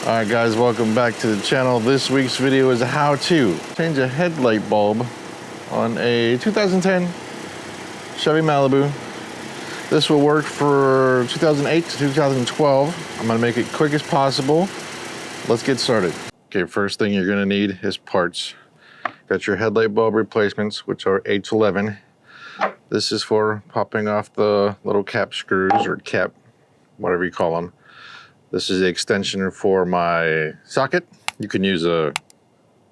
Alright guys, welcome back to the channel. This week's video is how to change a headlight bulb on a 2010 Chevy Malibu. This will work for 2008 to 2012. I'm going to make it quick as possible. Let's get started. Okay, first thing you're going to need is parts. Got your headlight bulb replacements, which are H11. This is for popping off the little cap screws, or cap, whatever you call them. This is the extension for my socket. You can use a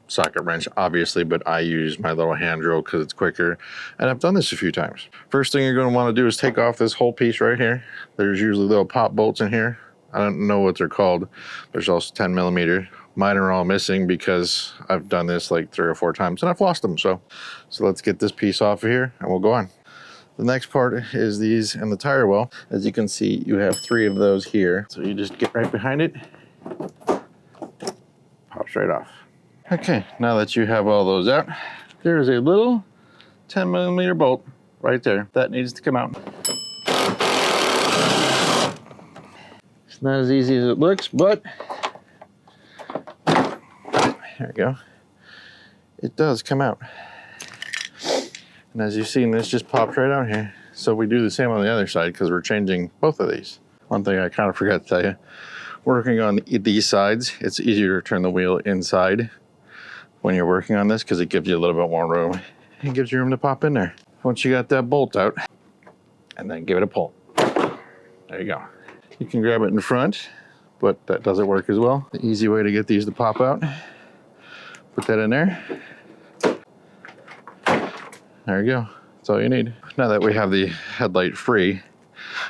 socket wrench, obviously, but I use my little hand drill because it's quicker. And I've done this a few times. First thing you're going to want to do is take off this whole piece right here. There's usually little pop bolts in here. I don't know what they're called. There's also 10 millimeter. Mine are all missing because I've done this like 3 or 4 times and I've lost them. So let's get this piece off of here and we'll go on. The next part is these and the tire well. As you can see, you have 3 of those here. So you just get right behind it, pops right off. Okay, now that you have all those out, there's a little 10 millimeter bolt right there that needs to come out. It's not as easy as it looks, but there we go. It does come out. And as you've seen, this just pops right out here. So we do the same on the other side because we're changing both of these. One thing I kind of forgot to tell you, working on these sides, it's easier to turn the wheel inside when you're working on this because it gives you a little bit more room. It gives you room to pop in there. Once you got that bolt out, and then give it a pull. There you go. You can grab it in front, but that doesn't work as well. The easy way to get these to pop out, put that in there. There you go. That's all you need. Now that we have the headlight free,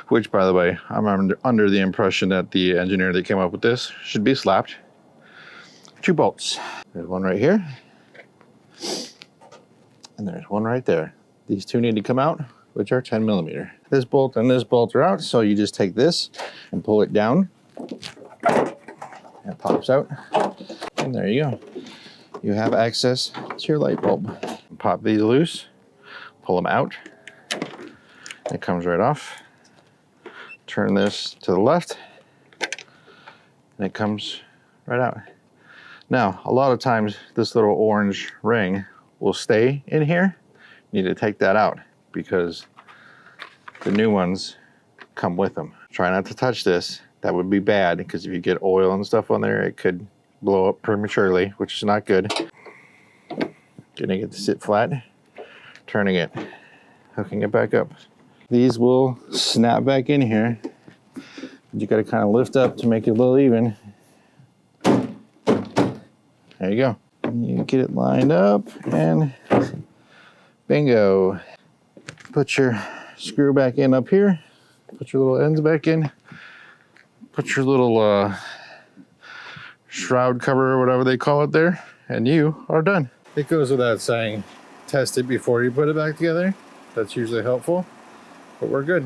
which by the way, I'm under the impression that the engineer that came up with this should be slapped. 2 bolts. There's one right here. And there's one right there. These 2 need to come out, which are 10 millimeter. This bolt and this bolt are out, so you just take this and pull it down. It pops out. And there you go. You have access to your light bulb. Pop these loose. Pull them out. It comes right off. Turn this to the left, and it comes right out. Now, a lot of times this little orange ring will stay in here. You need to take that out because the new ones come with them. Try not to touch this. That would be bad because if you get oil and stuff on there, it could blow up prematurely, which is not good. Getting it to sit flat. Turning it, hooking it back up. These will snap back in here. You got to kind of lift up to make it a little even. There you go. And you get it lined up and bingo. Put your screw back in up here. Put your little ends back in. Put your little shroud cover or whatever they call it there. And you are done. It goes without saying, test it before you put it back together. That's usually helpful, but we're good.